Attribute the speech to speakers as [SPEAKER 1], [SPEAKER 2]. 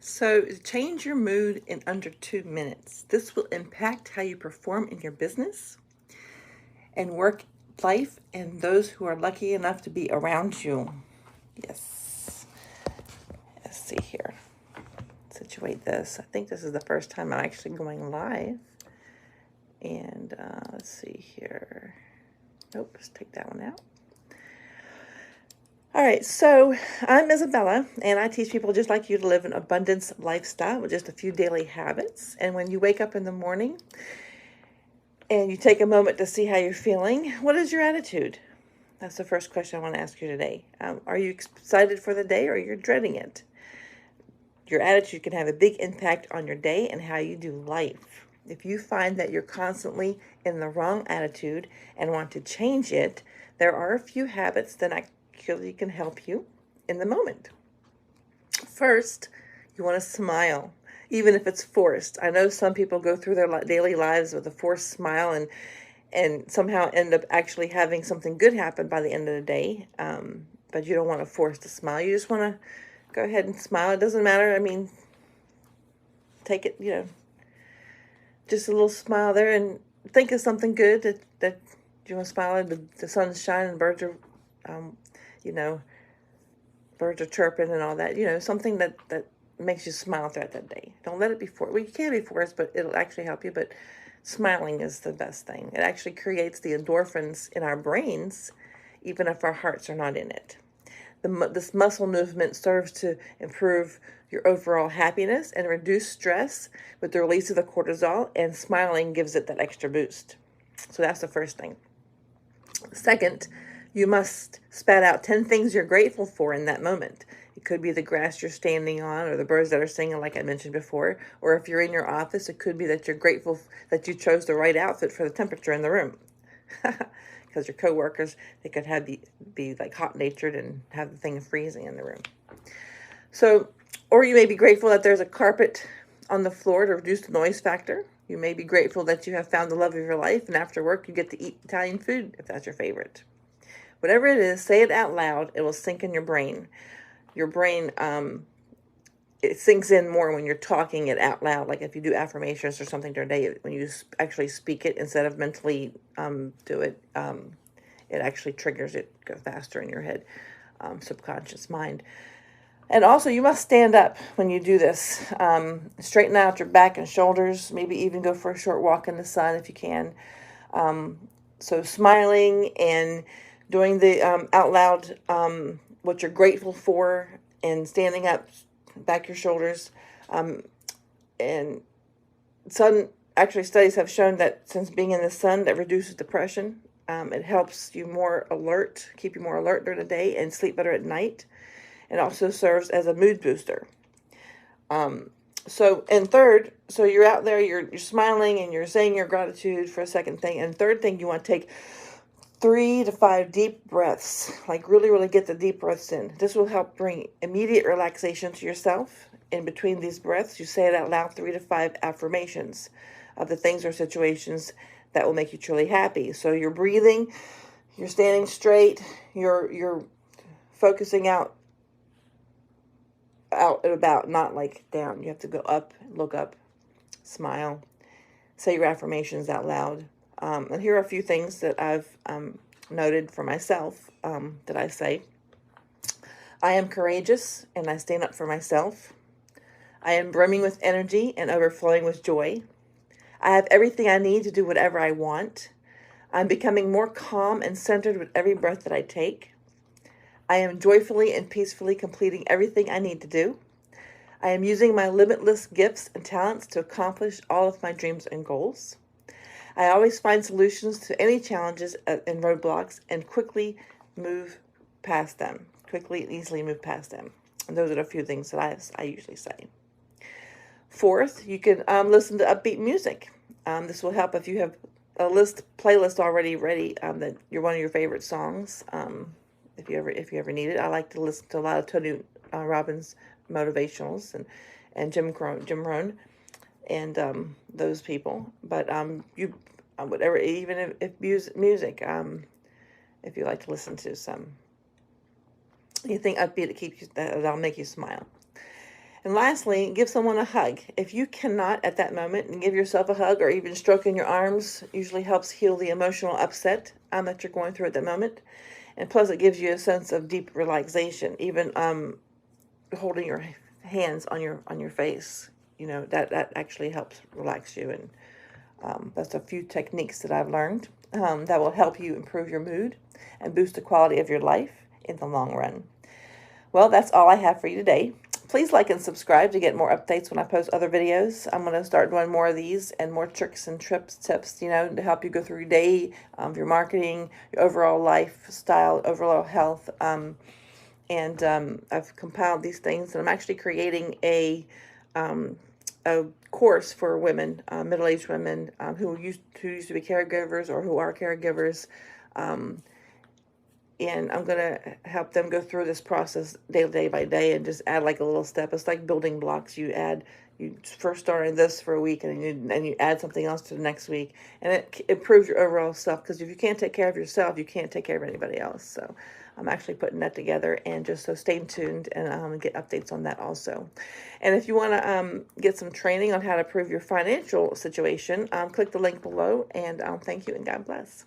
[SPEAKER 1] So, change your mood in under 2 minutes. This will impact how you perform in your business and work life and those who are lucky enough to be around you. Yes. Let's see here. Situate this. I think this is the first time I'm actually going live. And let's see here. Nope, let's take that one out. All right, so I'm Isabella, and I teach people just like you to live an abundance lifestyle with just a few daily habits. And when you wake up in the morning and you take a moment to see how you're feeling, what is your attitude? That's the first question I want to ask you today. Are you excited for the day or you're dreading it? Your attitude can have a big impact on your day and how you do life. If you find that you're constantly in the wrong attitude and want to change it, there are a few habits that actually can help you in the moment. First, you want to smile, even if it's forced. I know some people go through their daily lives with a forced smile and somehow end up actually having something good happen by the end of the day. But you don't want to force the smile. You just want to go ahead and smile. It doesn't matter. I mean, take it, just a little smile there and think of something good that you want to smile at. The sun's shining, birds are, birds are chirping and all that. Something that makes you smile throughout that day. Don't let it be forced. Well, you can be forced, but it'll actually help you. But smiling is the best thing. It actually creates the endorphins in our brains, even if our hearts are not in it. This muscle movement serves to improve your overall happiness and reduce stress with the release of the cortisol, and smiling gives it that extra boost. So that's the first thing. Second, you must spat out 10 things you're grateful for in that moment. It could be the grass you're standing on or the birds that are singing, like I mentioned before. Or if you're in your office, it could be that you're grateful that you chose the right outfit for the temperature in the room. Because your coworkers, they could have be like hot-natured and have the thing freezing in the room. So, or you may be grateful that there's a carpet on the floor to reduce the noise factor. You may be grateful that you have found the love of your life, and after work you get to eat Italian food if that's your favorite. Whatever it is, say it out loud. It will sink in your brain. Your brain, it sinks in more when you're talking it out loud. Like if you do affirmations or something during the day, when you actually speak it instead of mentally do it, it actually triggers it, go faster in your head, subconscious mind. And also, you must stand up when you do this. Straighten out your back and shoulders. Maybe even go for a short walk in the sun if you can. So smiling and doing the out loud what you're grateful for, and standing up, back your shoulders. And sun, actually studies have shown that since being in the sun, that reduces depression. It helps you more alert, keep you more alert during the day, and sleep better at night. It also serves as a mood booster. And third, so you're out there, you're smiling and you're saying your gratitude for a second thing. And third thing, you want to take 3 to 5 deep breaths, like really, really get the deep breaths in. This will help bring immediate relaxation to yourself. In between these breaths, you say it out loud, 3 to 5 affirmations of the things or situations that will make you truly happy. So you're breathing, you're standing straight, you're focusing out and about, not like down. You have to go up, look up, smile, say your affirmations out loud. And here are a few things that I've noted for myself that I say. I am courageous and I stand up for myself. I am brimming with energy and overflowing with joy. I have everything I need to do whatever I want. I'm becoming more calm and centered with every breath that I take. I am joyfully and peacefully completing everything I need to do. I am using my limitless gifts and talents to accomplish all of my dreams and goals. I always find solutions to any challenges and roadblocks and quickly move past them. Quickly and easily move past them. And those are a few things that I usually say. Fourth, you can listen to upbeat music. This will help if you have a playlist already ready that you're one of your favorite songs. If you ever need it, I like to listen to a lot of Tony Robbins motivationals and Jim Rohn and those people. But whatever, even if music, if you like to listen to some anything upbeat that that'll make you smile. And lastly, give someone a hug. If you cannot at that moment, and give yourself a hug, or even stroking your arms usually helps heal the emotional upset that you're going through at that moment. And plus, it gives you a sense of deep relaxation. Even holding your hands on your face, that actually helps relax you. And that's a few techniques that I've learned that will help you improve your mood and boost the quality of your life in the long run. Well, that's all I have for you today. Please like and subscribe to get more updates when I post other videos. I'm going to start doing more of these and more tricks and tips, to help you go through your day, your marketing, your overall lifestyle, overall health. I've compiled these things, and I'm actually creating a course for women, middle-aged women who used to be caregivers or who are caregivers. And I'm going to help them go through this process day by day and just add like a little step. It's like building blocks. You first start on this for a week, and you add something else to the next week. And it improves your overall self, because if you can't take care of yourself, you can't take care of anybody else. So I'm actually putting that together, and just so stay tuned and get updates on that also. And if you want to get some training on how to improve your financial situation, click the link below, and thank you and God bless.